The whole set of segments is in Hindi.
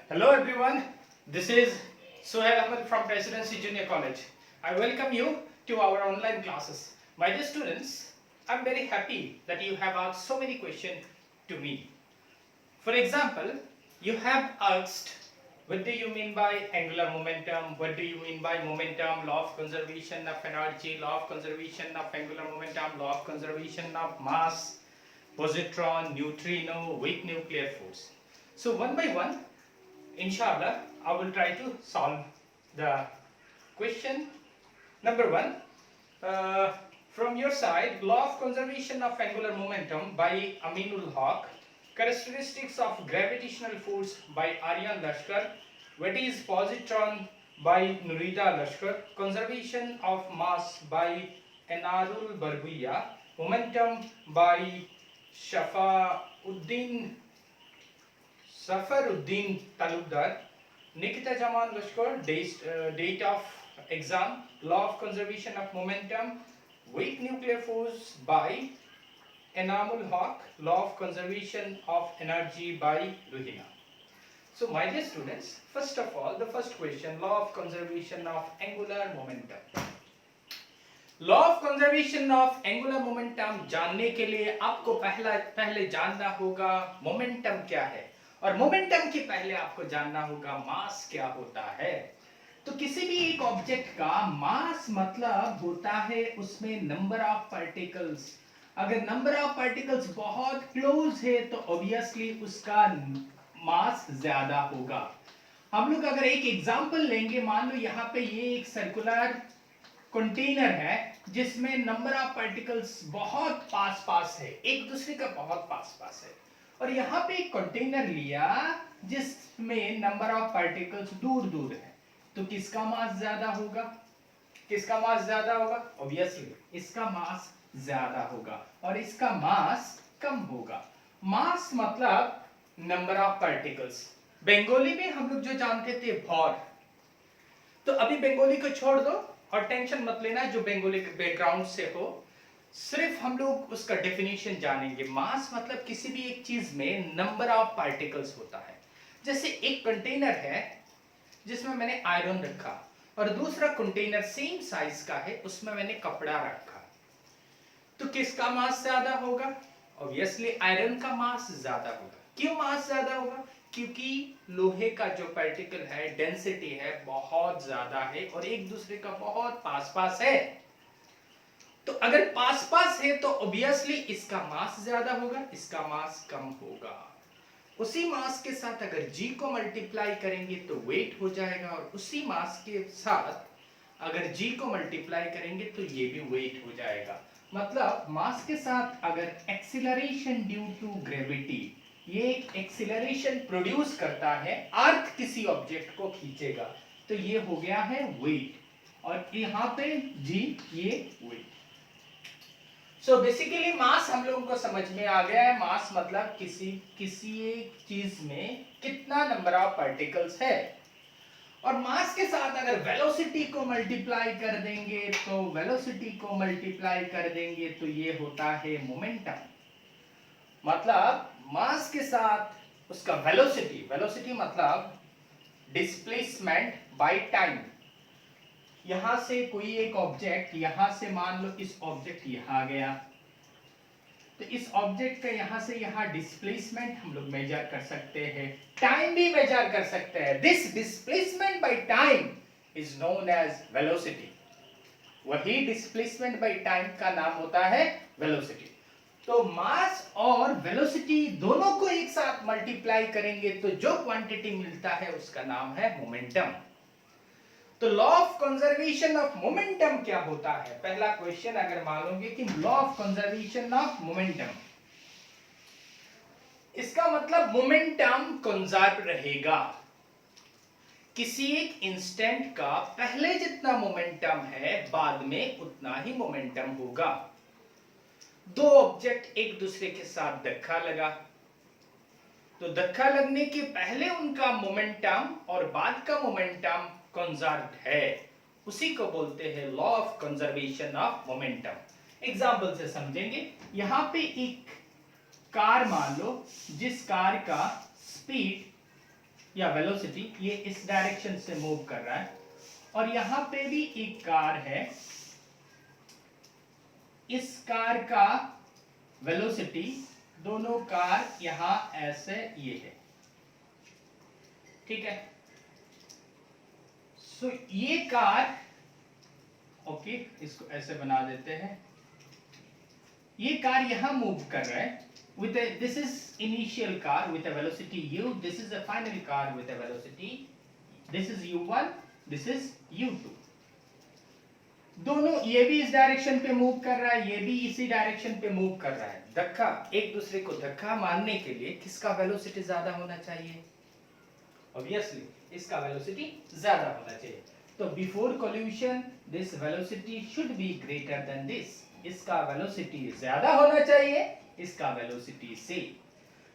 Hello everyone, this is Sohail Ahmed from Presidency Junior College. I welcome you to our online classes. My dear students, I'm very happy that you have asked so many questions to me. For example, you have asked, what do you mean by angular momentum? What do you mean by momentum? Law of conservation of energy, law of conservation of angular momentum, law of conservation of mass, positron, neutrino, weak nuclear force. So one by one, inshallah, I will try to solve the question. Number one, uh, from your side, law of conservation of angular momentum by Aminul Haq, characteristics of gravitational force by Aryan Lashkar, what is positron by Nurita Lashkar, conservation of mass by Enarul Barbuya, momentum by Shafaruddin Talukdar, Nikita Jaman Lashkar, date of exam, law of conservation of momentum, weak nuclear force by Enamul Haq, law of conservation of energy by Ruhina. So my dear students, first of all, the first question, law of conservation of angular momentum. Law of conservation of angular momentum जानने के लिए आपको पहले जानना होगा मोमेंटम क्या है, और मोमेंटम के पहले आपको जानना होगा मास क्या होता है। तो किसी भी एक ऑब्जेक्ट का मास मतलब होता है उसमें नंबर ऑफ पार्टिकल्स। अगर नंबर ऑफ पार्टिकल्स बहुत क्लोज है तो ऑब्वियसली उसका मास ज्यादा होगा। हम लोग अगर एक एग्जांपल लेंगे, मान लो यहाँ पे ये एक सर्कुलर कंटेनर है जिसमें नंबर ऑफ पार्टिकल्स बहुत पास पास है, एक दूसरे का बहुत पास पास है, और यहाँ पे एक कंटेनर लिया जिसमें नंबर ऑफ पार्टिकल्स दूर दूर है, तो किसका मास ज्यादा होगा? किसका मास ज्यादा होगा? ऑब्वियसली इसका मास ज्यादा होगा और इसका मास कम होगा। मास मतलब नंबर ऑफ पार्टिकल्स। बंगाली में हम लोग जो जानते थे भौर, तो अभी बंगाली को छोड़ दो और टेंशन मत लेना जो बंगाली के बैकग्राउंड से हो, सिर्फ हम लोग उसका डेफिनेशन जानेंगे। मास मतलब किसी भी एक चीज में नंबर ऑफ पार्टिकल्स होता है। जैसे एक कंटेनर है जिसमें मैंने आयरन रखा और दूसरा कंटेनर सेम साइज का है, उसमें मैंने कपड़ा रखा, तो किसका मास ज्यादा होगा? ऑब्वियसली आयरन का मास ज्यादा होगा। क्यों मास ज्यादा होगा? क्योंकि लोहे का जो पार्टिकल है, डेंसिटी है बहुत ज्यादा है और एक दूसरे का बहुत पास पास है। तो अगर पास पास है तो ऑब्वियसली इसका मास ज्यादा होगा, इसका मास कम होगा। उसी मास के साथ अगर g को मल्टीप्लाई करेंगे तो वेट हो जाएगा, और उसी मास के साथ अगर g को मल्टीप्लाई करेंगे तो ये भी वेट हो जाएगा। मतलब मास के साथ अगर एक्सीलरेशन ड्यू टू ग्रेविटी, ये एक एक्सीलरेशन प्रोड्यूस करता है, अर्थ किसी ऑब्जेक्ट को खींचेगा, तो ये हो गया है वेट, और यहाँ पे g ये वेट। सो बेसिकली मास हम लोगों को समझ में आ गया है। मास मतलब किसी एक चीज में कितना नंबर ऑफ पार्टिकल्स है, और मास के साथ अगर वेलोसिटी को मल्टीप्लाई कर देंगे तो ये होता है मोमेंटम। मतलब मास के साथ उसका वेलोसिटी मतलब डिस्प्लेसमेंट बाय टाइम। यहां से कोई एक ऑब्जेक्ट, यहां से मान लो इस ऑब्जेक्ट यहां गया, तो इस ऑब्जेक्ट का यहां से यहां डिस्प्लेसमेंट हम लोग मेजर कर सकते हैं, टाइम भी मेजर कर सकते हैं। This displacement by time is known as velocity. वही डिस्प्लेसमेंट बाय टाइम का नाम होता है वेलोसिटी। तो मास और वेलोसिटी दोनों को एक साथ मल्टीप्लाई करेंगे तो जो क्वांटिटी मिलता है उसका नाम है मोमेंटम। तो law of conservation of momentum क्या होता है? पहला क्वेश्चन अगर मानोगे कि law of conservation of momentum, इसका मतलब मोमेंटम कंजर्व रहेगा। किसी एक इंस्टेंट का पहले जितना मोमेंटम है बाद में उतना ही मोमेंटम होगा। दो ऑब्जेक्ट एक दूसरे के साथ धक्का लगा, तो धक्का लगने के पहले उनका मोमेंटम और बाद का मोमेंटम कंजर्व्ड है, उसी को बोलते हैं law of conservation of momentum. Example से समझेंगे। यहां पे एक कार मान लो जिस कार का स्पीड या वेलोसिटी ये इस डायरेक्शन से मूव कर रहा है, और यहां पे भी एक कार है, इस कार का वेलोसिटी, दोनों कार यहां ऐसे ये है, ठीक है। सो ये कार, ओके इसको ऐसे बना देते हैं, ये कार यहां मूव कर रहा है with a, this is initial car with a velocity u, this is the final car with a velocity, this is u1, this is u2। दोनों, ये भी इस डायरेक्शन पे मूव कर रहा है, ये भी इसी डायरेक्शन पे मूव कर रहा है। धक्का, एक दूसरे को धक्का मारने के लिए किसका वेलोसिटी ज्यादा होना चाहिए? ऑब्वियसली इसका वेलोसिटी ज्यादा होना चाहिए। तो before collision this velocity should be greater than this, इसका वेलोसिटी ज्यादा होना चाहिए इसका वेलोसिटी से।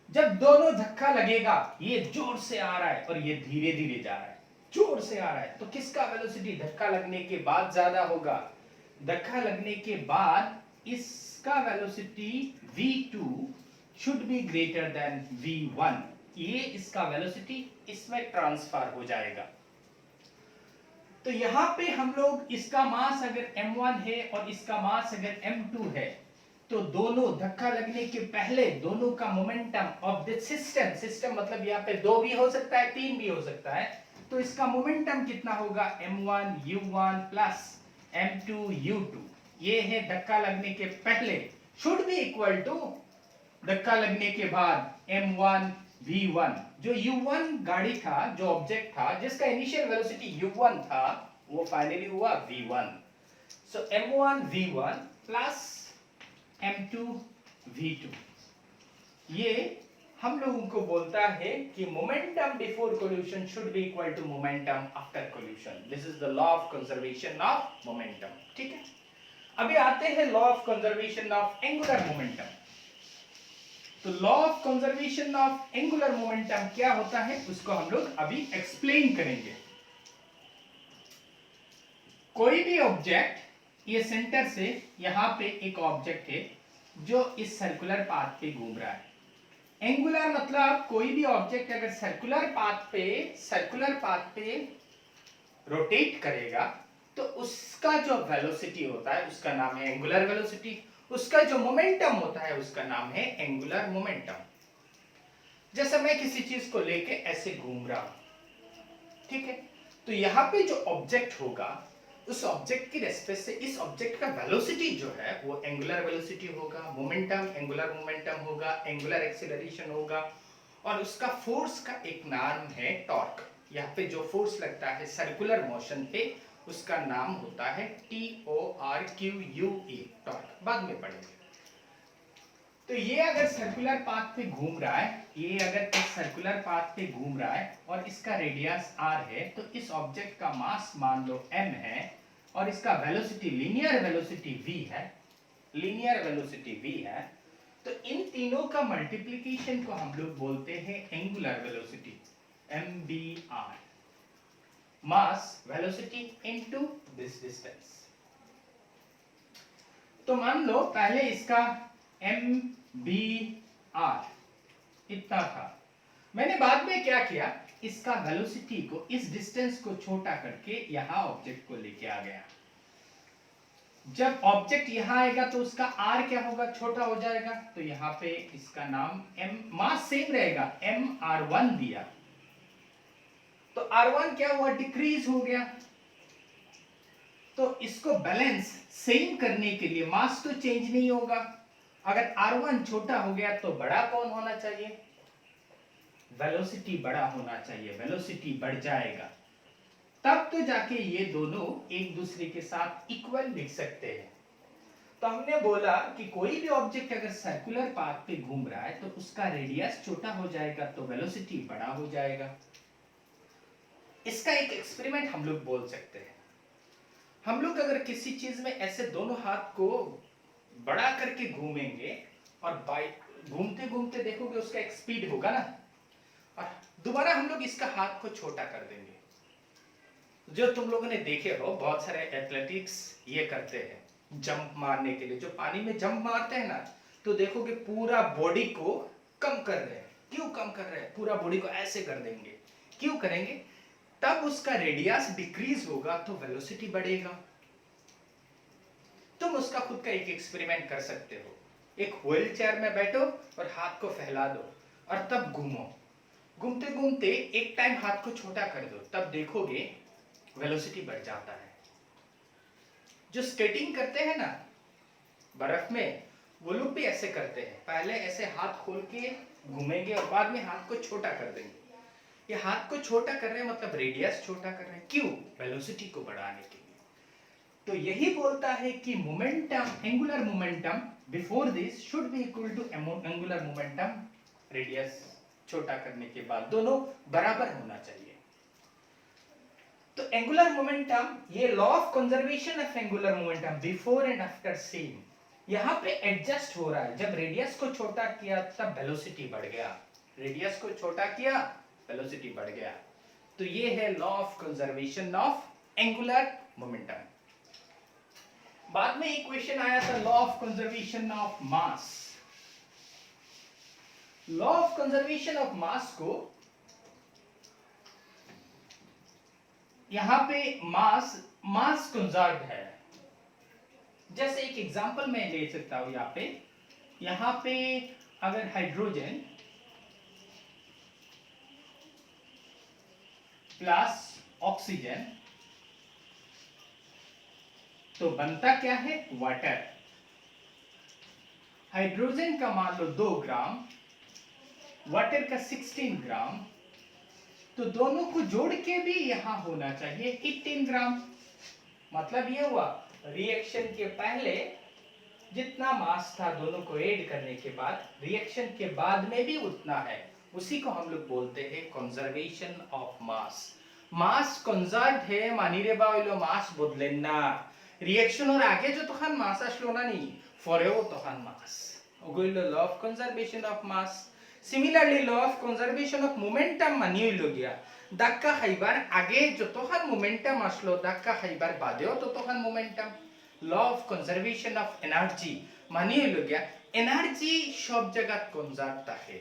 जब दोनों धक्का लगेगा, ये जोर से आ रहा है और ये धीरे धीरे जा रहा है, जोर से आ रहा है, तो किसका वेलोसिटी धक्का लगने के बाद ज्यादा होगा? धक्का लगने के बाद इसका velocity v2 should be greater then v1, ये इसका वेलोसिटी इसमें ट्रांसफर हो जाएगा। तो यहां पे हम लोग इसका मास अगर m1 है और इसका मास अगर m2 है, तो दोनों धक्का लगने के पहले दोनों का momentum of the system, system मतलब यहाँ पे 2 भी हो सकता है 3 भी हो सकता है, तो इसका मोमेंटम कितना होगा? m1 u1 plus m2 u2, ये है धक्का लगने के पहले, शुड बी इक्वल टू धक्का लगने के बाद m1 v1। जो u1 गाड़ी था, जो ऑब्जेक्ट था, जिसका इनिशियल वेलोसिटी u1 था, वो फाइनली हुआ v1। सो m1 v1 plus m2 v2, ये हम लोगों को बोलता है कि momentum before collision should be equal to momentum after collision. This is the law of conservation of momentum, ठीक है। अभी आते हैं law of conservation of angular momentum. तो law of conservation of angular momentum क्या होता है, उसको हम लोग अभी एक्सप्लेन करेंगे। कोई भी ऑब्जेक्ट, ये सेंटर से यहां पे एक ऑब्जेक्ट है जो इस सर्कुलर पाथ पे घूम रहा है। एंगुलर मतलब कोई भी ऑब्जेक्ट अगर सर्कुलर पाथ पे रोटेट करेगा, तो उसका जो वेलोसिटी होता है उसका नाम है एंगुलर वेलोसिटी, उसका जो मोमेंटम होता है उसका नाम है एंगुलर मोमेंटम। जैसे मैं किसी चीज को लेके ऐसे घूम रहा हूं, ठीक है, तो यहां पे जो ऑब्जेक्ट होगा, उस ऑब्जेक्ट की रेस्पेक्ट से इस ऑब्जेक्ट का वेलोसिटी जो है वो एंगुलर वेलोसिटी होगा, मोमेंटम एंगुलर मोमेंटम होगा, एंगुलर एक्सीलरेशन होगा, और उसका फोर्स का एक नाम है टॉर्क। यहाँ पे जो फोर्स लगता है सर्कुलर मोशन पे, उसका नाम होता है TORQUE, टॉर्क, बाद में पढ़ेंगे। तो ये अगर सर्कुलर पाथ पे घूम रहा है, ये अगर इस सर्कुलर पाथ पे घूम रहा है और इसका रेडियस r है, तो इस ऑब्जेक्ट का मास मान लो m है और इसका वेलोसिटी, लीनियर वेलोसिटी v है, लीनियर वेलोसिटी v है, तो इन तीनों का मल्टीप्लिकेशन को हम लोग बोलते हैं angular velocity, MBR, mass velocity into this distance. तो मान लो पहले इसका MBR इतना था, मैंने बाद में क्या किया, इसका वेलोसिटी को, इस डिस्टेंस को छोटा करके यहां ऑब्जेक्ट को लेके आ गया। जब ऑब्जेक्ट यहां आएगा तो उसका R क्या होगा, छोटा हो जाएगा, तो यहां पे इसका नाम M, मास सेम रहेगा, MR1 दिया, तो R1 क्या हुआ, डिक्रीज हो गया। तो इसको बैलेंस सेम करने के लिए मास तो चेंज नहीं होगा, अगर R1 छोटा हो गया तो बड़ा कौन होना चाहिए, वेलोसिटी बड़ा होना चाहिए, वेलोसिटी बढ़ जाएगा, तब तो जाके ये दोनों एक दूसरे के साथ इक्वल दिख सकते हैं। तो हमने बोला कि कोई भी ऑब्जेक्ट अगर सर्कुलर पाथ पे घूम रहा है तो उसका रेडियस छोटा हो जाएगा, तो वेलोसिटी बड़ा हो जाएगा। इसका एक एक्सपेरिमेंट हम लोग बोल सकते हैं। हम लोग अगर किसी चीज में ऐसे दोनों हाथ को बड़ा करके घूमेंगे और घूमते घूमते देखोगे उसका एक स्पीड होगा ना, और दोबारा हम लोग इसका हाथ को छोटा कर देंगे। जो तुम लोगों ने देखे हो, बहुत सारे एथलेटिक्स ये करते हैं जंप मारने के लिए, जो पानी में जंप मारते हैं ना, तो देखोगे पूरा बॉडी को कम कर रहे हैं। क्यों कम कर रहे हैं, पूरा बॉडी को ऐसे कर देंगे क्यों करेंगे? तब उसका रेडियस डिक्रीज होगा तो वेलोसिटी बढ़ेगा। तुम उसका खुद का एक एक्सपेरिमेंट कर सकते हो। एक व्हील चेयर में बैठो और हाथ को फैला दो और तब घूमो। घूमते घूमते एक टाइम हाथ को छोटा कर दो, तब देखोगे वेलोसिटी बढ़ जाता है। जो स्केटिंग करते हैं ना बर्फ में, वो लोग भी ऐसे करते हैं। पहले ऐसे हाथ खोल के घूमेंगे और बाद में हाथ को छोटा कर देंगे। ये हाथ को छोटा कर रहे हैं मतलब रेडियस छोटा कर रहे हैं। क्यों? वेलोसिटी को बढ़ाने के लिए। तो यही बोलता है कि momentum, angular momentum before this should be equal to angular momentum रेडियस छोटा करने के बाद, दोनों बराबर होना चाहिए। तो एंगुलर मोमेंटम, ये law of conservation of angular momentum before and after same, यहां पे एडजस्ट हो रहा है। जब रेडियस को छोटा किया तब वेलोसिटी बढ़ गया, रेडियस को छोटा किया वेलोसिटी बढ़ गया। तो ये है law of conservation of angular momentum. बाद में एक क्वेश्चन आया था law of conservation of mass. Law of conservation of mass को यहां पे मास कंजर्व है। जैसे एक एग्जांपल मैं ले सकता हूं यहां पे अगर हाइड्रोजन प्लस ऑक्सीजन तो बनता क्या है? वाटर। हाइड्रोजन का मान लो 2 ग्राम, वाटर का 16 ग्राम, तो दोनों को जोड़ के भी यहां होना चाहिए 18 ग्राम। मतलब ये हुआ रिएक्शन के पहले जितना मास था दोनों को ऐड करने के बाद, रिएक्शन के बाद में भी उतना है। उसी को हम लोग बोलते हैं conservation of mass. Mass conserve है मानी रे बाइलो मास बदलेना। रिएक्शन और आगे जो तखन मास আসলো না নি পরেও তখন মাস ওগুলো law of conservation of mass. Similarly law of conservation of momentum মানি হইল গিয়া ধাক্কা খাইবার আগে যতক্ষণ মোমেন্টাম আসলো ধাক্কা খাইবার বাদেও ততক্ষণ momentum. Law of conservation of energy মানি হইল গিয়া এনার্জি সব জায়গায় কনজার্ভ থাকে,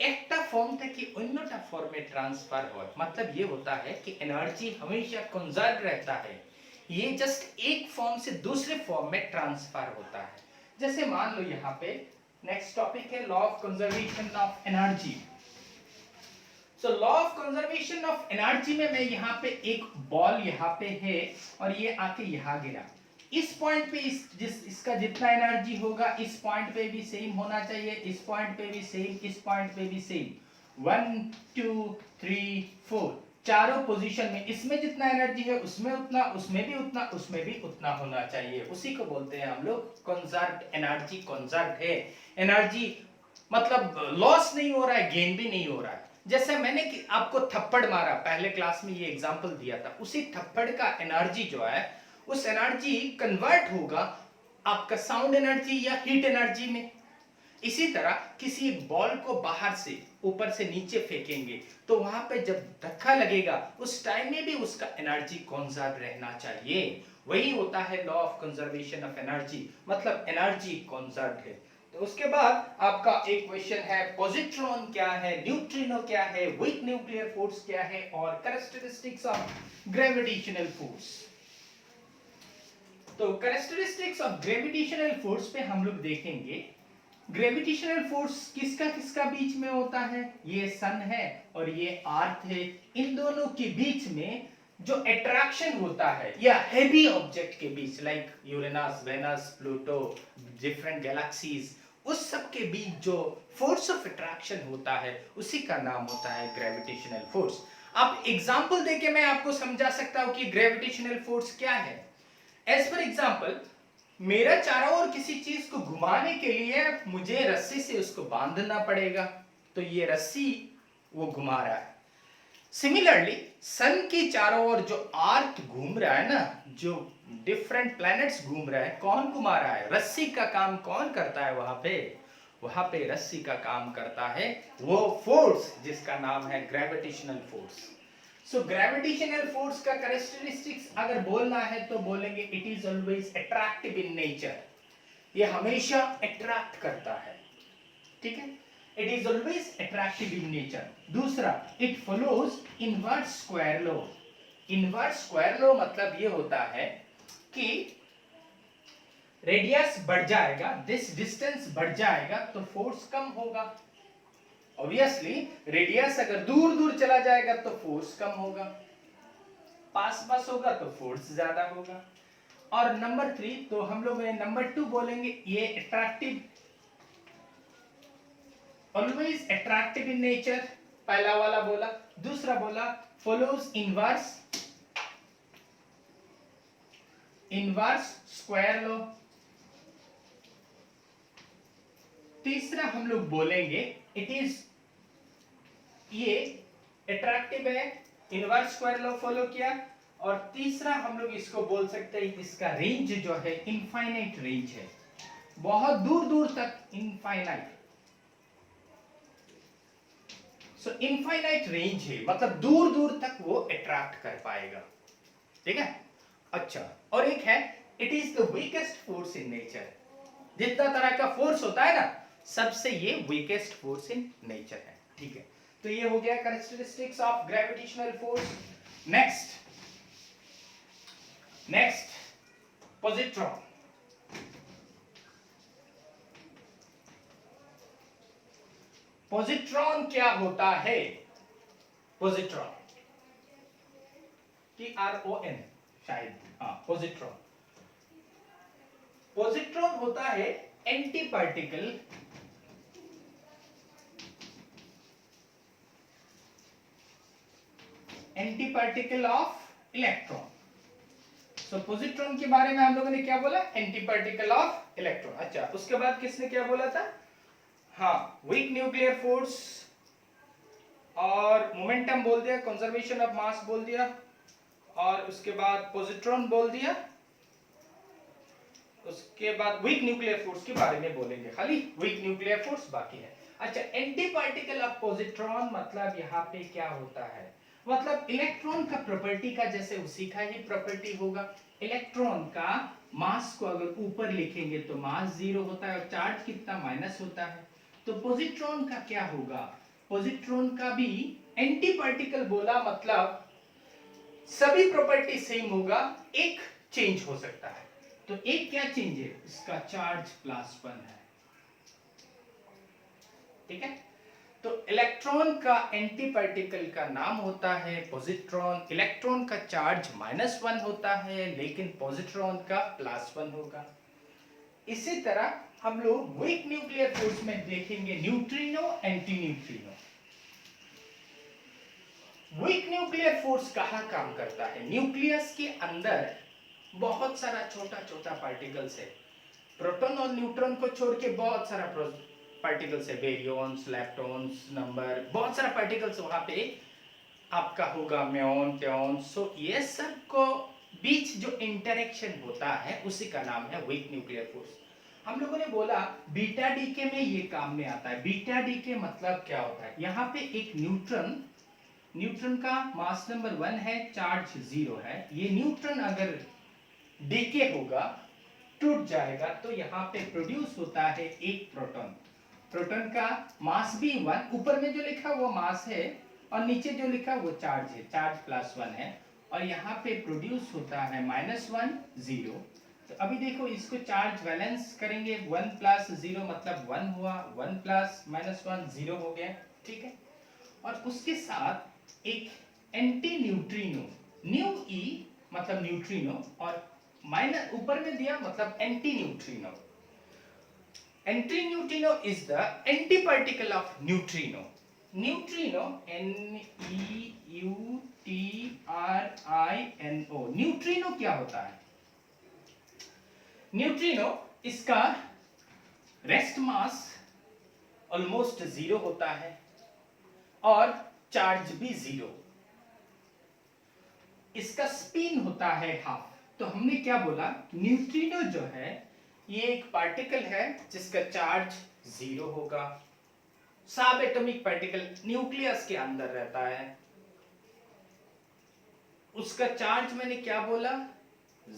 একটা फॉर्म থেকে অন্যটা फॉर्म में ट्रांसफर হয়। मतलब ये होता है कि एनर्जी हमेशा कंजर्व रहता है, ये जस्ट एक फॉर्म से दूसरे फॉर्म में ट्रांसफर होता है। जैसे मान लो यहाँ पे नेक्स्ट टॉपिक है law of conservation of energy. So law of conservation of energy में मैं यहाँ पे एक बॉल यहाँ पे है और ये आके यहाँ गिरा, इस पॉइंट पे इसका जितना एनर्जी होगा इस पॉइंट पे भी सेम होना चाहिए, इस पॉइंट पे भी सेम, इस पॉइंट पे भी सेम। 1 2 3 4 चारों पोजीशन में इसमें जितना एनर्जी है उसमें उतना, उसमें भी उतना, उसमें भी उतना होना चाहिए। उसी को बोलते हैं हम लोग कंजर्व्ड एनर्जी। कंजर्व्ड है एनर्जी मतलब लॉस नहीं हो रहा है, गेन भी नहीं हो रहा है। जैसे मैंने आपको थप्पड़ मारा, पहले क्लास में ये एग्जांपल दिया था, उसी थप्पड़ का एनर्जी जो है उस एनर्जी कन्वर्ट होगा आपका साउंड एनर्जी या हीट एनर्जी में। इसी तरह किसी बॉल को बाहर से ऊपर से नीचे फेंकेंगे तो वहां पे जब धक्का लगेगा उस टाइम में भी उसका एनर्जी कंजर्व रहना चाहिए। वही होता है law of conservation of energy, मतलब एनर्जी कंजर्व है। तो उसके बाद आपका एक क्वेश्चन है पॉजिट्रॉन क्या है, न्यूट्रिनो क्या है, वीक न्यूक्लियर फोर्स क्या है और कैरेक्टरिस्टिक्स ऑफ ग्रेविटेशनल फोर्स। तो कैरेक्टरिस्टिक्स ऑफ ग्रेविटेशनल फोर्स पे हम लोग देखेंगे ग्रेविटेशनल फोर्स किसका किसका बीच में होता है। ये सन है और ये अर्थ है, इन दोनों के बीच में जो अट्रैक्शन होता है या हेवी ऑब्जेक्ट के बीच like Uranus, Venus, Pluto, different galaxies, उस सब के बीच जो फोर्स ऑफ अट्रैक्शन होता है उसी का नाम होता है ग्रेविटेशनल फोर्स। अब एग्जांपल देके मैं आपको समझा सकता हूं कि ग्रेविटेशनल फोर्स क्या है। एज पर एग्जांपल मेरा चारों ओर किसी चीज को घुमाने के लिए मुझे रस्सी से उसको बांधना पड़ेगा, तो ये रस्सी वो घुमा रहा है। सिमिलरली सन की चारों ओर जो अर्थ घूम रहा है ना, जो डिफरेंट प्लैनेट्स घूम रहा है, कौन घुमा रहा है? रस्सी का काम कौन करता है वहां पे रस्सी का काम करता है वो फोर्स जिसका नाम है gravitational force. So gravitational force का कैरेक्टरिस्टिक्स अगर बोलना है तो बोलेंगे it is always attractive in nature, ये हमेशा अट्रैक्ट करता है। ठीक है, it is always attractive in nature. दूसरा, it follows inverse square law. Inverse square law मतलब ये होता है कि रेडियस बढ़ जाएगा, दिस डिस्टेंस बढ़ जाएगा तो फोर्स कम होगा। ऑब्वियसली रेडियस अगर दूर दूर चला जाएगा तो फोर्स कम होगा, पास पास होगा तो फोर्स ज्यादा होगा। और नंबर 3, तो हम लोग नंबर 2 बोलेंगे, ये attractive, always attractive in nature, पहला वाला बोला। दूसरा बोला फॉलोज इनवर्स स्क्वायर लॉ। तीसरा हम लोग बोलेंगे इट इज, ये अट्रैक्टिव है, इनवर्स स्क्वायर लॉ फॉलो किया। और तीसरा हम लोग इसको बोल सकते हैं, इसका रेंज जो है इनफाइनाइट रेंज है, बहुत दूर दूर तक इनफाइनाइट। सो इनफाइनाइट रेंज है, मतलब दूर दूर तक वो अट्रैक्ट कर पाएगा। ठीक है। अच्छा, और एक है it is the weakest force in nature. जितना तरह का फोर्स होता है ना, सबसे ये वीकेस्ट फोर्स इन नेचर है। ठीक है, तो ये हो गया characteristics of gravitational force. Next positron. Positron क्या होता है? पॉजिट्रॉन, PRON शायद, हाँ पॉजिट्रॉन। पॉजिट्रॉन होता है anti particle of electron. So positron के बारे में हम लोगों ने क्या बोला? Anti particle of electron. अच्छा, उसके बाद किसने क्या बोला था? हाँ, वीक न्यूक्लियर फोर्स और मोमेंटम बोल दिया, कंजर्वेशन ऑफ मास बोल दिया, और उसके बाद पॉजिट्रॉन बोल दिया। उसके बाद वीक न्यूक्लियर फोर्स के बारे में बोलेंगे, खाली वीक न्यूक्लियर फोर्स बाकी है। अच्छा, एंटी पार्टिकल ऑफ पॉजिट्रॉन मतलब यहाँ पे क्या होता है? मतलब इलेक्ट्रॉन का प्रॉपर्टी का जैसे उसी का ही प्रॉपर्टी होगा। इलेक्ट्रॉन का मास को अगर ऊपर लिखेंगे तो मास 0 होता है और चार्ज कितना माइनस होता है। तो पॉजिट्रॉन का क्या होगा? पॉजिट्रॉन का भी एंटी पार्टिकल बोला, मतलब सभी प्रॉपर्टी सेम होगा, एक चेंज हो सकता है। तो एक क्या चेंज है? इसका चार्ज +1 है। ठीक है, तो इलेक्ट्रॉन का एंटी पार्टिकल का नाम होता है पॉजिट्रॉन। इलेक्ट्रॉन का चार्ज -1 होता है, लेकिन पॉजिट्रॉन का +1 होगा। इसी तरह हम लोग वीक न्यूक्लियर फोर्स में देखेंगे neutrino, anti neutrino. Weak nuclear force कहाँ काम करता है? न्यूक्लियस के अंदर बहुत सारा छोटा छोटा पार्टिकल्स है, प्रोटॉन और न्यूट्रॉन को छोड़ के बहुत सारा पार्टिकल्स है, बेरियॉन्स, लेप्टॉन्स, नंबर, बहुत सारा पार्टिकल्स वहां पे आपका होगा, म्योन, ट्योन। सो ये सब को बीच जो इंटरेक्शन होता है उसी का नाम है वीक न्यूक्लियर फोर्स। हम लोगों ने बोला बीटा डीके में ये काम में आता है। बीटा डीके मतलब क्या होता है? यहाँ पे एक न्यूट्रॉन का मास नंबर 1 है, चार्ज 0 है। ये न्यूट्रॉन अगर डीके होगा, टूट जाएगा, तो यहाँ पे प्रोड्यूस होता है एक प्रोटॉन। प्रोटॉन का मास भी 1, ऊपर में जो लिखा वो मास है और नीचे जो लिखा वो चार्ज है, चार्ज +1 है। और यहाँ पे प्रोड्यूस होता है -1 0। तो अभी देखो इसको चार्ज बैलेंस करेंगे, 1 + 0 मतलब 1 हुआ, 1 + -1 0 हो गया। ठीक है, और उसके साथ एक एंटी न्यूट्रिनो, न्यू ई मतलब न्यूट्रिनो, और माइनस ऊपर में दिया मतलब anti neutrino. Anti neutrino is the anti particle of neutrino. Neutrino NEUTRINO। Neutrino क्या होता है? न्यूट्रिनो, इसका रेस्ट मास ऑलमोस्ट 0 होता है और चार्ज भी 0। इसका स्पिन होता है ½ तो हमने क्या बोला? न्यूट्रिनो जो है ये एक पार्टिकल है जिसका चार्ज 0 होगा। सब एटॉमिक पार्टिकल न्यूक्लियस के अंदर रहता है, उसका चार्ज मैंने क्या बोला?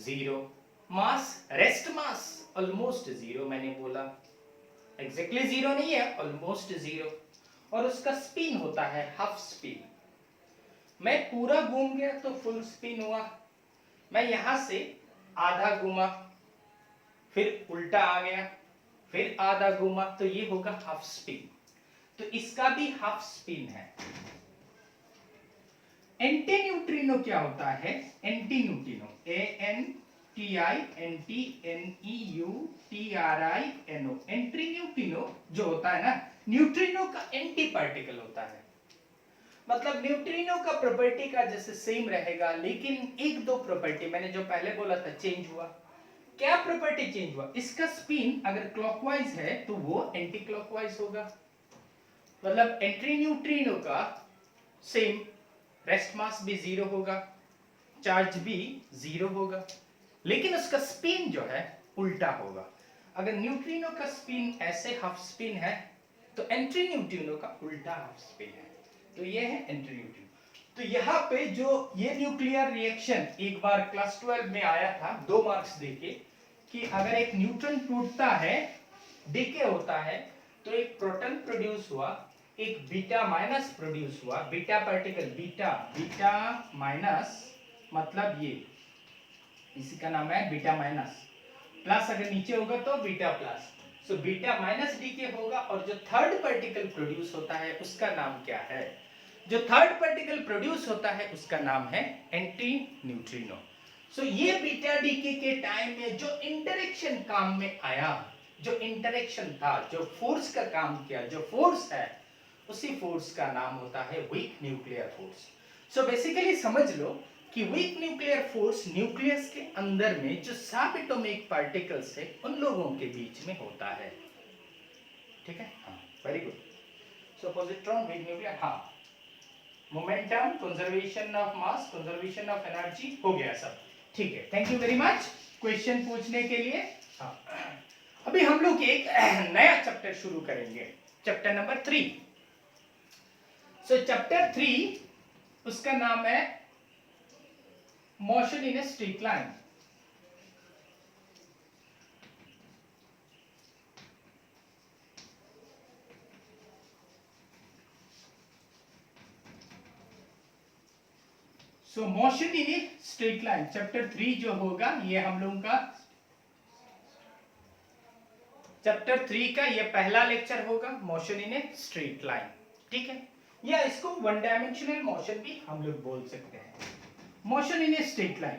0। मास, रेस्ट मास ऑलमोस्ट 0 मैंने बोला। एग्जैक्टली जीरो नहीं है, ऑलमोस्ट जीरो, और उसका स्पिन होता है हाफ स्पिन। मैं पूरा घूम गया तो फुल स्पिन हुआ, मैं यहां से आधा घूमा फिर उल्टा आ गया फिर आधा घूमा तो ये होगा हाफ स्पिन, तो इसका भी हाफ स्पिन है। एंटी न्यूट्रिनो क्या होता है? Anti neutrino ANTINEUTRINO, anti neutrino जो होता है ना, न्यूट्रिनो का एंटी पार्टिकल होता है। मतलब न्यूट्रिनो का प्रॉपर्टी का जैसे सेम रहेगा, लेकिन एक दो प्रॉपर्टी मैंने जो पहले बोला था चेंज हुआ। क्या प्रॉपर्टी चेंज हुआ? इसका स्पिन अगर क्लॉकवाइज है तो वो एंटी क्लॉकवाइज होगा। मतलब एंटी न्यूट्रिनो का सेम, रेस्ट मास भी जीरो होगा, चार्ज भी जीरो होगा, लेकिन उसका स्पिन जो है उल्टा होगा। अगर न्यूट्रिनो का स्पिन ऐसे हाफ स्पिन है तो एंटी न्यूट्रिनो का उल्टा हाफ स्पिन है, तो ये है एंटी न्यूट्रिनो। तो यहाँ पे जो ये न्यूक्लियर रिएक्शन एक बार क्लास 12 में आया था 2 मार्क्स देके, कि अगर एक न्यूट्रॉन टूटता है, डीके होता है, तो एक प्रोटॉन प्रोड्यूस हुआ, एक बीटा माइनस प्रोड्यूस हुआ, बीटा पार्टिकल, बीटा माइनस मतलब ये, इसी का नाम है बीटा माइनस, प्लस अगर नीचे होगा तो beta plus, so beta minus decay होगा। और जो थर्ड पार्टिकल प्रोड्यूस होता है उसका नाम क्या है? जो थर्ड पार्टिकल प्रोड्यूस होता है उसका नाम है एंटी न्यूट्रिनो। सो ये बीटा डीके के टाइम में जो इंटरेक्शन काम में आया, जो इंटरेक्शन था, जो फोर्स का काम किया, जो फोर्स है, उसी फोर्स का नाम होता है weak nuclear force. So basically समझ लो कि वीक न्यूक्लियर फोर्स न्यूक्लियस के अंदर में जो सब एटॉमिक पार्टिकल्स है उन लोगों के बीच में होता है। ठीक है, हाँ, वेरी गुड। सो पॉजिट्रॉन, वीक न्यूक्लियर, हाँ, momentum, conservation of mass, conservation of energy, हो गया सब। ठीक है, thank you very much question पूछने के लिए। हाँ, अभी हम लोग एक नया चैप्टर शुरू करेंगे, चैप्टर नंबर 3। सो चैप्टर 3 उसका नाम है motion in a straight line. So motion in a straight line chapter 3 जो होगा, ये हम लोगों का चैप्टर 3 का ये पहला लेक्चर होगा, motion in a straight line. ठीक है, या इसको वन डायमेंशनल मोशन भी हम लोग बोल सकते हैं, motion in a straight line.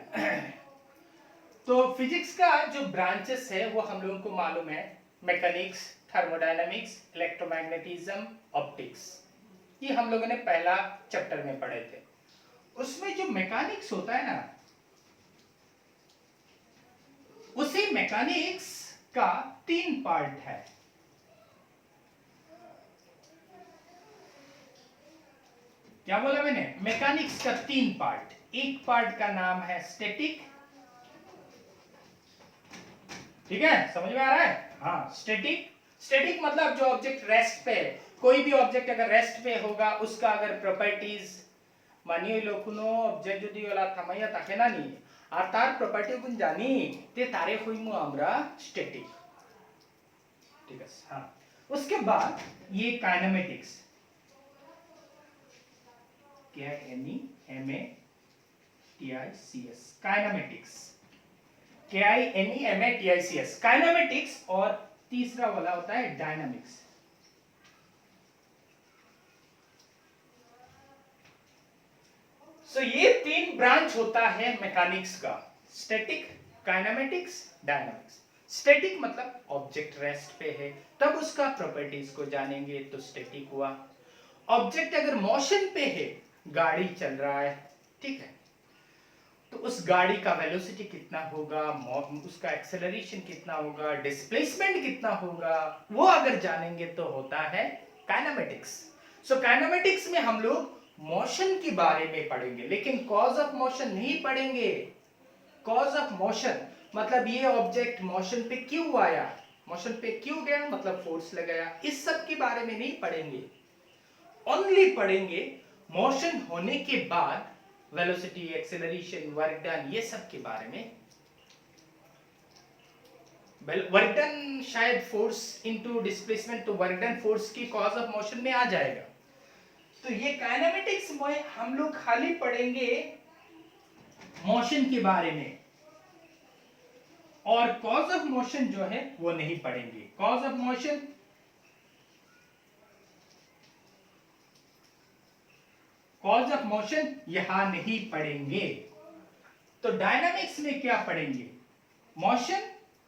तो फिजिक्स का जो ब्रांचेस है वो हम लोगों को मालूम है, मैकेनिक्स, थर्मोडायनामिक्स, इलेक्ट्रोमैग्नेटिज्म, ऑप्टिक्स, ये हम लोगों ने पहला चैप्टर में पढ़े थे। उसमें जो मैकेनिक्स होता है ना, उसी मैकेनिक्स का 3 पार्ट है। क्या बोला मैंने? मैकेनिक्स का 3 पार्ट। एक पार्ट का नाम है स्टैटिक, ठीक है, समझ में आ रहा है? हाँ, स्टैटिक, स्टैटिक मतलब जो ऑब्जेक्ट रेस्ट पे है, कोई भी ऑब्जेक्ट अगर रेस्ट पे होगा, उसका अगर प्रॉपर्टीज मानिए लोकुनो ऑब्जेक्ट যদি ওলা থামাইয়া থাকে না নি আর তার প্রপার্টি গুণ জানি তে তারে হইমু আমরা স্ট্যাটিক। ঠিক আছে, हाँ, उसके बाद ये kinematics, KINEMATICS, kinematics, KINEMATICS, kinematics, और तीसरा वाला होता है डायनामिक्स। सो ये 3 ब्रांच होता है मैकेनिक्स का, स्टैटिक, काइनेमेटिक्स, डायनामिक्स। स्टैटिक मतलब ऑब्जेक्ट रेस्ट पे है तब उसका प्रॉपर्टीज को जानेंगे तो स्टैटिक हुआ। ऑब्जेक्ट अगर मोशन पे है, गाड़ी चल रहा है, ठीक है, तो उस गाड़ी का वेलोसिटी कितना होगा, उसका एक्सेलरेशन कितना होगा, डिस्प्लेसमेंट कितना होगा, वो अगर जानेंगे तो होता है काइनेमेटिक्स। सो काइनेमेटिक्स में हम लोग मोशन के बारे में पढ़ेंगे, लेकिन कॉज ऑफ मोशन नहीं पढ़ेंगे। कॉज ऑफ मोशन मतलब ये ऑब्जेक्ट मोशन पे क्यों आया, मोशन पे क्यों गया, मतलब फोर्स लगाया, इस सब के बारे में नहीं पढ़ेंगे। ओनली पढ़ेंगे मोशन होने के बाद वेलोसिटी, एक्सेलरेशन, वर्क डन, ये सब के बारे में वर्क डन शायद फोर्स इनटू डिस्प्लेसमेंट, तो वर्क डन फोर्स की कॉज ऑफ मोशन में आ जाएगा। तो ये काइनेमेटिक्स में हम लोग खाली पढ़ेंगे मोशन के बारे में, और कॉज ऑफ मोशन जो है वो नहीं पढ़ेंगे। कॉज ऑफ मोशन यहां नहीं पढ़ेंगे। तो डायनामिक्स में क्या पढ़ेंगे? Motion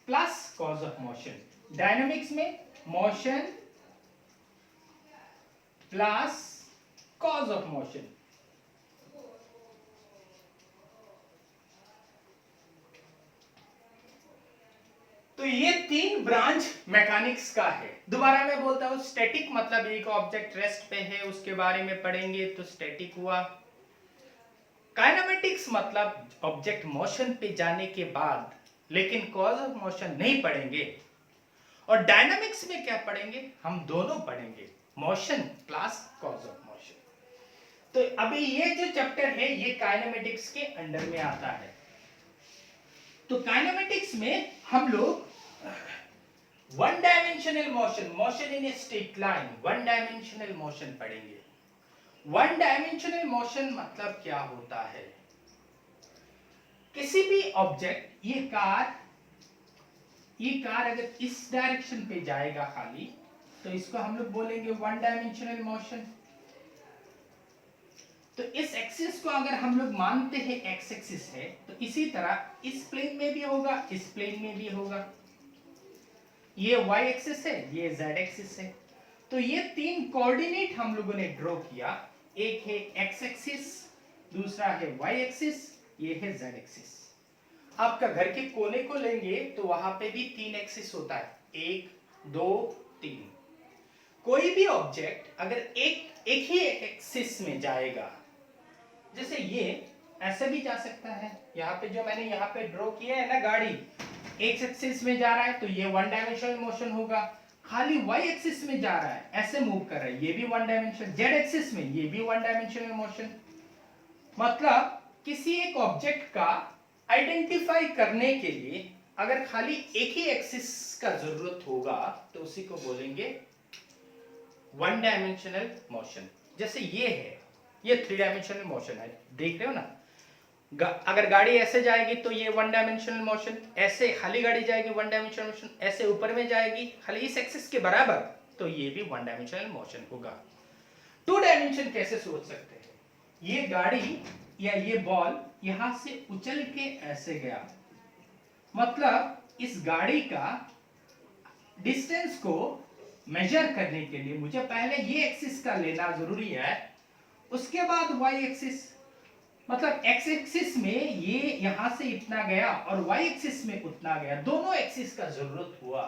plus cause of motion. Dynamics में motion plus cause of motion. तो ये 3 ब्रांच मैकेनिक्स का है। दोबारा मैं बोलता हूं, स्टैटिक मतलब एक ऑब्जेक्ट रेस्ट पे है उसके बारे में पढ़ेंगे तो स्टैटिक हुआ। काइनेमेटिक्स मतलब ऑब्जेक्ट मोशन पे जाने के बाद, लेकिन कॉज ऑफ मोशन नहीं पढ़ेंगे। और डायनामिक्स में क्या पढ़ेंगे? हम दोनों पढ़ेंगे, motion plus cause of motion. तो अभी ये जो चैप्टर है ये काइनेमेटिक्स के अंडर में आता है। तो काइनेमेटिक्स में हम लोग one dimensional motion, motion in a straight line, one dimensional motion पढ़ेंगे। वन डायमेंशनल मोशन मतलब क्या होता है? किसी भी ऑब्जेक्ट, ये कार अगर इस डायरेक्शन पे जाएगा खाली, तो इसको हम लोग बोलेंगे वन डायमेंशनल मोशन। तो इस एक्सिस को अगर हम लोग मानते हैं एक्स एक्सिस है, तो इसी तरह इस प्लेन में भी होगा, इस प्लेन में भी होगा। ये y एक्सिस है, ये z एक्सिस है। तो ये 3 कोऑर्डिनेट हम लोगों ने ड्रॉ किया। एक है x एक्सिस, दूसरा है y एक्सिस, ये है z एक्सिस। आपका घर के कोने को लेंगे तो वहां पे भी 3 एक्सिस होता है, 1 2 3। कोई भी ऑब्जेक्ट अगर एक ही एक्सिस में जाएगा, जैसे ये ऐसे भी जा सकता है, यहाँ पे जो मैंने यहाँ पे ड्रॉ किया है ना, गाड़ी एक्स एक्सिस में जा रहा है तो ये वन डायमेंशनल मोशन होगा। खाली वाई एक्सिस में जा रहा है, ऐसे मूव कर रहा है, ये भी वन डायमेंशन। जेड एक्सिस में ये भी वन डायमेंशनल मोशन। मतलब किसी एक ऑब्जेक्ट का आइडेंटिफाई करने के लिए अगर खाली एक ही एक्सिस का जरूरत होगा तो उसी को बोलेंगे वन डायमेंशनल मोशन। जैसे ये है, ये 3 डायमेंशनल मोशन है, देख रहे हो ना। अगर गाड़ी ऐसे जाएगी तो ये वन डायमेंशनल मोशन, ऐसे खाली गाड़ी जाएगी वन डायमेंशनल मोशन, ऐसे ऊपर में जाएगी खाली इस एक्सिस के बराबर, तो ये भी वन डायमेंशनल मोशन होगा। 2 डायमेंशन कैसे सोच सकते हैं? ये गाड़ी या ये बॉल यहां से उछल के ऐसे गया, मतलब इस गाड़ी का डिस्टेंस को मेजर करने के लिए मुझे पहले ये एक्सिस का लेना जरूरी है, उसके बाद वाई एक्सिस। मतलब एक्स एक्सिस में ये यहां से इतना गया और वाई एक्सिस में उतना गया, दोनों एक्सिस का जरूरत हुआ,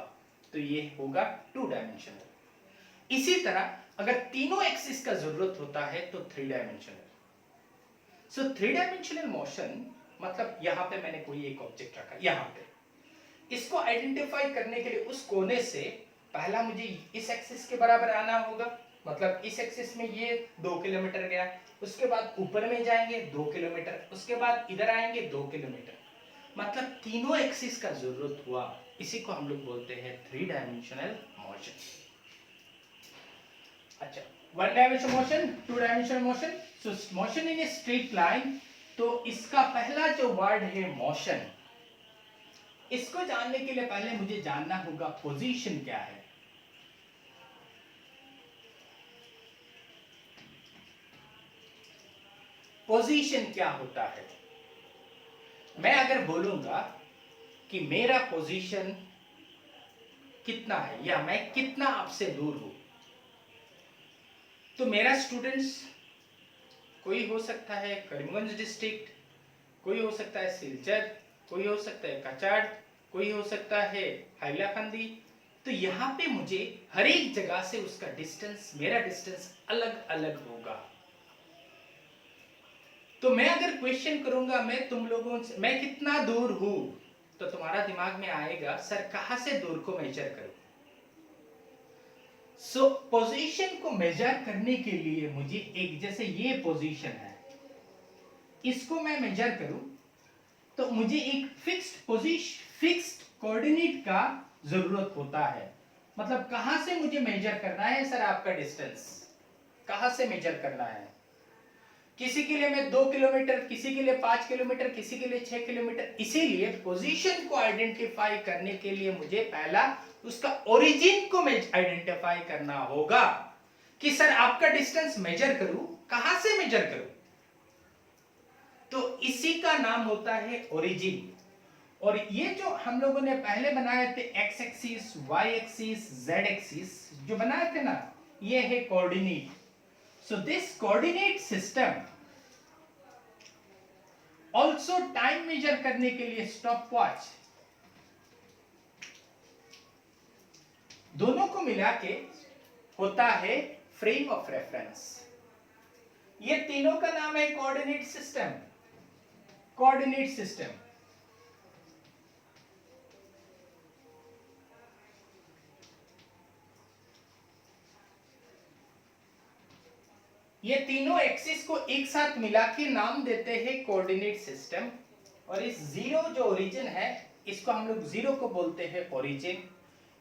तो ये होगा 2 डायमेंशनल। इसी तरह अगर तीनों एक्सिस का जरूरत होता है तो 3 डायमेंशनल। सो 3 डायमेंशनल मोशन मतलब यहां पे मैंने कोई एक ऑब्जेक्ट रखा, यहां पे इसको आइडेंटिफाई करने के लिए उस कोने से पहला मुझे इस एक्सिस के बराबर आना होगा, मतलब इस एक्सिस में ये 2 किलोमीटर गया, उसके बाद ऊपर में जाएंगे 2 किलोमीटर, उसके बाद इधर आएंगे 2 किलोमीटर, मतलब तीनों एक्सिस का जरूरत हुआ। इसी को हम लोग बोलते हैं 3 डायमेंशनल मोशन। अच्छा, 1 dimensional motion, 2 dimensional motion. So motion in a straight line, तो इसका पहला जो वर्ड है मोशन, इसको जानने के लिए पहले मुझे जानना होगा पोजीशन क्या है। पोजीशन क्या होता है? मैं अगर बोलूंगा कि मेरा पोजीशन कितना है या मैं कितना आपसे दूर हूं, तो मेरा स्टूडेंट्स कोई हो सकता है करीमगंज डिस्ट्रिक्ट, कोई हो सकता है सिलचर, कोई हो सकता है कचाड़, कोई हो सकता है हाइलाकंदी। तो यहाँ पे मुझे हर एक जगह से उसका डिस्टेंस, मेरा डिस्टेंस अलग अलग होगा। तो मैं अगर क्वेश्चन करूंगा मैं तुम लोगों से मैं कितना दूर हूं, तो तुम्हारा दिमाग में आएगा सर कहां से दूर को मेजर करूं। सो पोजीशन को मेजर करने के लिए मुझे एक, जैसे ये पोजीशन है, इसको मैं मेजर करूं तो मुझे एक फिक्स्ड कोऑर्डिनेट का जरूरत होता है। मतलब कहां से मुझे मेजर करना है सर आपका डिस्टेंस, कहां से मेजर करना है। किसी के लिए मैं 2 किलोमीटर, किसी के लिए 5 किलोमीटर, किसी के लिए 6 किलोमीटर। इसीलिए पोजीशन को आइडेंटिफाई करने के लिए मुझे पहला उसका ओरिजिन को आइडेंटिफाई करना होगा कि सर आपका डिस्टेंस मेजर करूं, कहां से मेजर करूं। तो इसी का नाम होता है ओरिजिन। और ये जो हम लोगों ने पहले बनाए थे X axis, Y axis, Z axis जो बनाए थे ना, ये है coordinate. So this coordinate system also time measure करने के लिए स्टॉप वॉच, दोनों को मिला के होता है फ्रेम ऑफ रेफरेंस। ये तीनों का नाम है कोऑर्डिनेट सिस्टम। कोऑर्डिनेट सिस्टम ये तीनों एक्सिस को एक साथ मिला के नाम देते हैं कोऑर्डिनेट सिस्टम। और इस जीरो जो ओरिजिन है, इसको हम लोग जीरो को बोलते हैं ओरिजिन।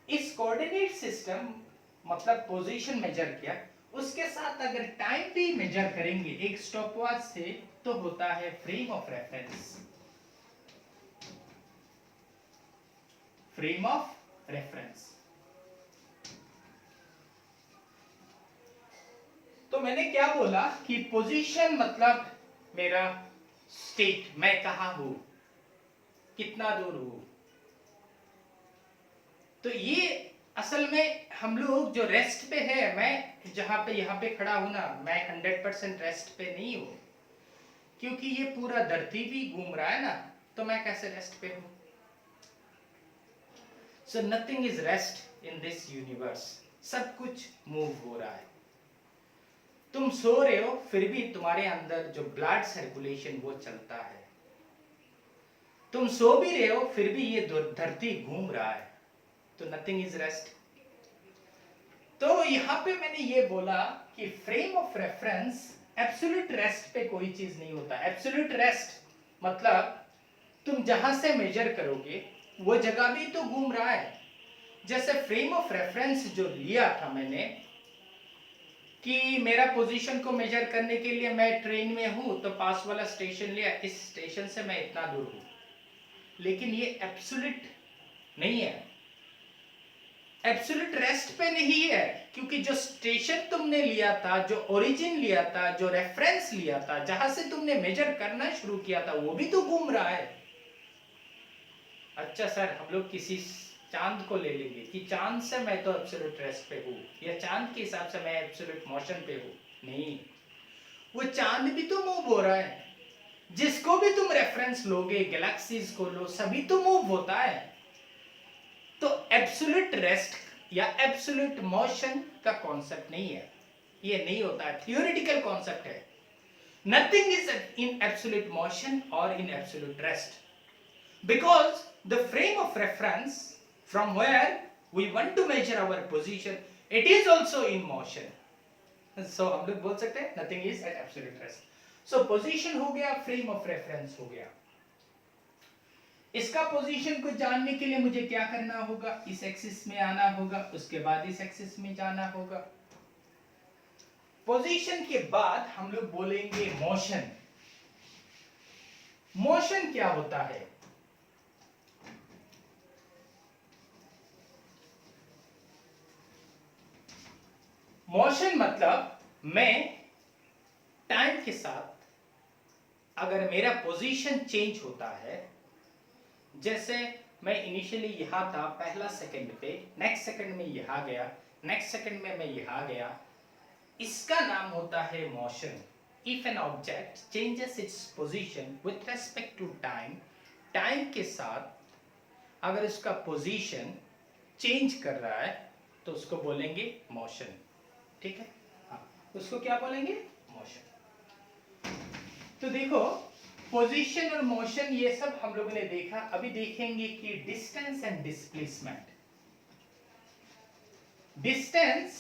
इस कोऑर्डिनेट सिस्टम मतलब पोजीशन मेजर किया, उसके साथ अगर टाइम भी मेजर करेंगे एक स्टॉपवॉच से, तो होता है frame of reference. Frame of reference. तो मैंने क्या बोला कि पोजीशन मतलब मेरा स्टेट, मैं कहां हूं, कितना दूर हूं। तो ये असल में हम लोग जो रेस्ट पे है, मैं जहां पे यहां पे खड़ा हूं ना, मैं 100% रेस्ट पे नहीं हूं, क्योंकि ये पूरा धरती भी घूम रहा है ना, तो मैं कैसे रेस्ट पे हूं। So nothing is rest in this universe, सब कुछ मूव हो रहा है। तुम सो रहे हो फिर भी तुम्हारे अंदर जो ब्लड सर्कुलेशन वो चलता है। तुम सो भी रहे हो फिर भी ये धरती घूम रहा है। तो नथिंग इज रेस्ट। तो यहां पे मैंने ये बोला कि frame of reference, absolute rest पे कोई चीज नहीं होता। एब्सोल्यूट रेस्ट मतलब तुम जहां से मेजर करोगे वो जगह भी तो घूम रहा है। जैसे फ्रेम ऑफ रेफरेंस जो लिया था मैंने कि मेरा पोजीशन को मेजर करने के लिए मैं ट्रेन में हूं, तो पास वाला स्टेशन लिया, इस स्टेशन से मैं इतना दूर हूं। लेकिन ये एब्सोल्यूट नहीं है, एब्सोल्यूट रेस्ट पे नहीं है, क्योंकि जो स्टेशन तुमने लिया था, जो ओरिजिन लिया था, जो रेफरेंस लिया था, जहां से तुमने मेजर करना शुरू किया था, वो भी तो घूम रहा है। अच्छा सर, हम लोग किसी चांद को ले लेंगे कि चांद से मैं तो एब्सोल्यूट रेस्ट पे हूँ, या चांद के हिसाब से मैं एब्सोल्यूट मोशन पे हूँ। नहीं, वो चांद भी तो मूव हो रहा है। जिसको भी तुम रेफरेंस लोगे, गैलेक्सीज को लो, सभी तो मूव होता है। तो एब्सोल्यूट रेस्ट या एब्सोल्यूट मोशन का कॉन्सेप्ट नहीं है, ये नहीं होता है, थियोरेटिकल कॉन्सेप्ट है। Nothing is in absolute motion और in absolute rest, because the frame of reference from where we want to measure our position, it is also in motion. So हम लोग बोल सकते हैं nothing is at absolute rest. So position हो गया, frame of reference हो गया। इसका पोजीशन को जानने के लिए मुझे क्या करना होगा, इस एक्सिस में आना होगा, उसके बाद इस एक्सिस में जाना होगा। पोजीशन के बाद हम लोग बोलेंगे मोशन। मोशन क्या होता है? मोशन मतलब मैं टाइम के साथ अगर मेरा पोजीशन चेंज होता है, जैसे मैं इनिशियली यहां था पहला सेकंड पे, नेक्स्ट सेकंड में यहां गया, नेक्स्ट सेकंड में मैं यहां गया, इसका नाम होता है motion. If an object changes its position with respect to time, time के साथ अगर उसका पोजीशन चेंज कर रहा है तो उसको बोलेंगे मोशन। ठीक है, हाँ, उसको क्या बोलेंगे? मोशन। तो देखो, पोजीशन और मोशन ये सब हम लोगों ने देखा। अभी देखेंगे कि डिस्टेंस एंड डिस्प्लेसमेंट। डिस्टेंस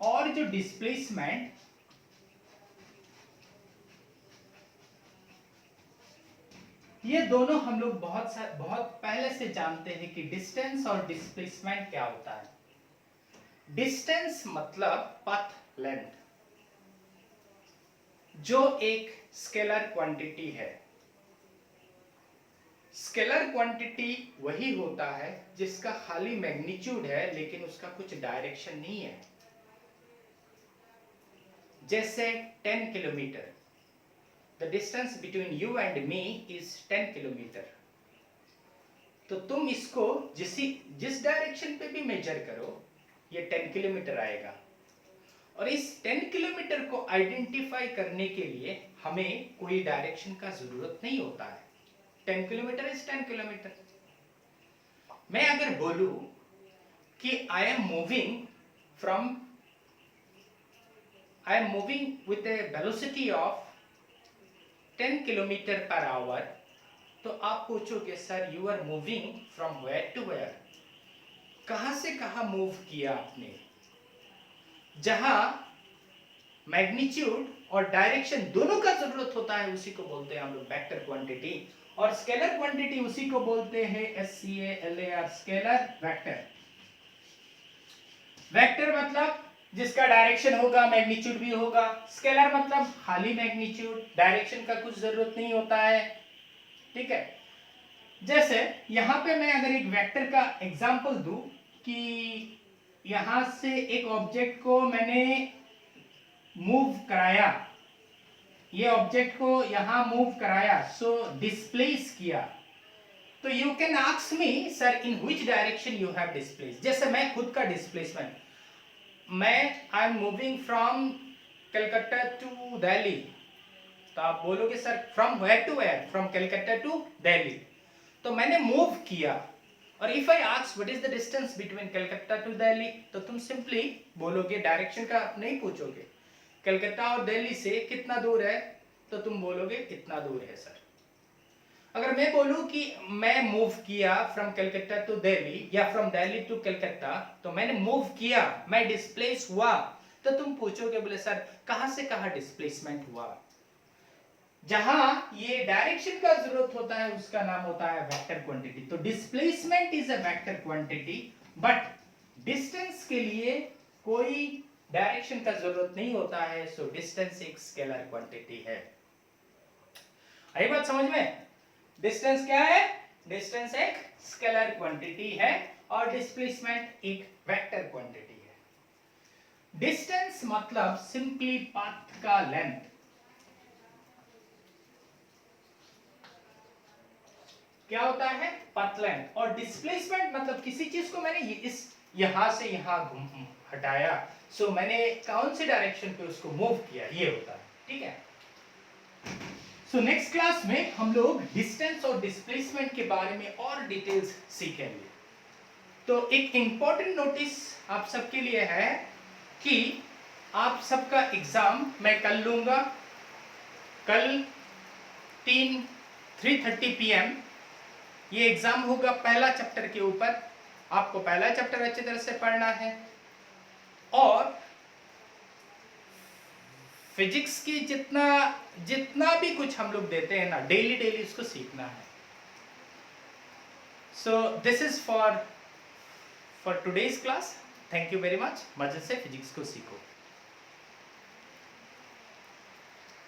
और जो डिस्प्लेसमेंट, ये दोनों हम लोग बहुत पहले से जानते हैं कि डिस्टेंस और डिस्प्लेसमेंट क्या होता है। डिस्टेंस मतलब पाथ लेंथ, जो एक स्केलर क्वांटिटी है। स्केलर क्वांटिटी वही होता है जिसका खाली मैग्नीट्यूड है लेकिन उसका कुछ डायरेक्शन नहीं है। जैसे 10 kilometre, the distance between you and me is 10 kilometre. तो तुम इसको जिस डायरेक्शन पे भी मेजर करो ये 10 किलोमीटर आएगा। और इस 10 किलोमीटर को आइडेंटिफाई करने के लिए हमें कोई डायरेक्शन का जरूरत नहीं होता है। 10 किलोमीटर इज 10 किलोमीटर। मैं अगर बोलूं कि I am moving with a velocity of 10 kilometre per hour, तो आप पूछोगे sir you are moving from where to where, कहां से कहां मूव किया आपने। जहां मैग्नीट्यूड और डायरेक्शन दोनों का जरूरत होता है उसी को बोलते हैं हम लोग वेक्टर क्वांटिटी, और स्केलर क्वांटिटी उसी को बोलते हैं SCALAR, स्केलर वेक्टर। वेक्टर मतलब जिसका डायरेक्शन होगा मैग्नीट्यूड भी होगा, स्केलर मतलब खाली मैग्नीट्यूड, डायरेक्शन का कुछ जरूरत नहीं होता है। ठीक है, जैसे यहां पे मैं अगर एक वेक्टर का एग्जांपल दूं कि यहां से एक ऑब्जेक्ट को मैंने मूव कराया, ये ऑब्जेक्ट को यहां मूव कराया, सो डिस्प्लेस किया, तो you can ask me sir in which direction you have displace. जैसे मैं खुद का displacement, I am moving from Calcutta to Delhi, तो आप बोलोगे sir from where to where, from Calcutta to Delhi, तो मैंने मूव किया। और if I ask what is the distance between Calcutta to Delhi, तो तुम सिंपली बोलोगे, डायरेक्शन का नहीं पूछोगे, कलकत्ता और दिल्ली से कितना दूर है, तो तुम बोलोगे इतना दूर है सर। अगर मैं बोलूं कि मैं मूव किया फ्रॉम कलकत्ता टू दिल्ली या फ्रॉम दिल्ली टू कलकत्ता, तो मैंने मूव किया, मैं डिस्प्लेस हुआ, तो तुम पूछोगे बोले सर कहां से कहां डिस्प्लेसमेंट हुआ। जहां ये डायरेक्शन का जरूरत होता है उसका नाम होता है वेक्टर क्वांटिटी। तो displacement is a vector quantity, but distance के लिए कोई डायरेक्शन का जरूरत नहीं होता है, सो डिस्टेंस एक स्केलर क्वांटिटी है। आई बात समझ में? डिस्टेंस क्या है? डिस्टेंस एक स्केलर क्वांटिटी है और डिस्प्लेसमेंट एक वेक्टर क्वांटिटी है। डिस्टेंस मतलब सिंपली पाथ का लेंथ। क्या होता है? Path length. और डिस्प्लेसमेंट मतलब किसी चीज को मैंने यहां से यहां हटाया, सो मैंने कौन से डायरेक्शन पे उसको मूव किया, ये होता है। ठीक है, सो नेक्स्ट क्लास में हम लोग डिस्टेंस और डिस्प्लेसमेंट के बारे में और डिटेल्स सीखेंगे। तो एक इंपॉर्टेंट नोटिस आप सबके लिए है कि आप सबका एग्जाम मैं कल लूंगा, कल 3:30 PM ये एग्जाम होगा पहला चैप्टर के ऊपर। आपको पहला चैप्टर अच्छी तरह से पढ़ना है और फिजिक्स की जितना भी कुछ हम लोग देते हैं ना, डेली उसको सीखना है। So this is for today's class. Thank you very much. मजे से फिजिक्स को सीखो।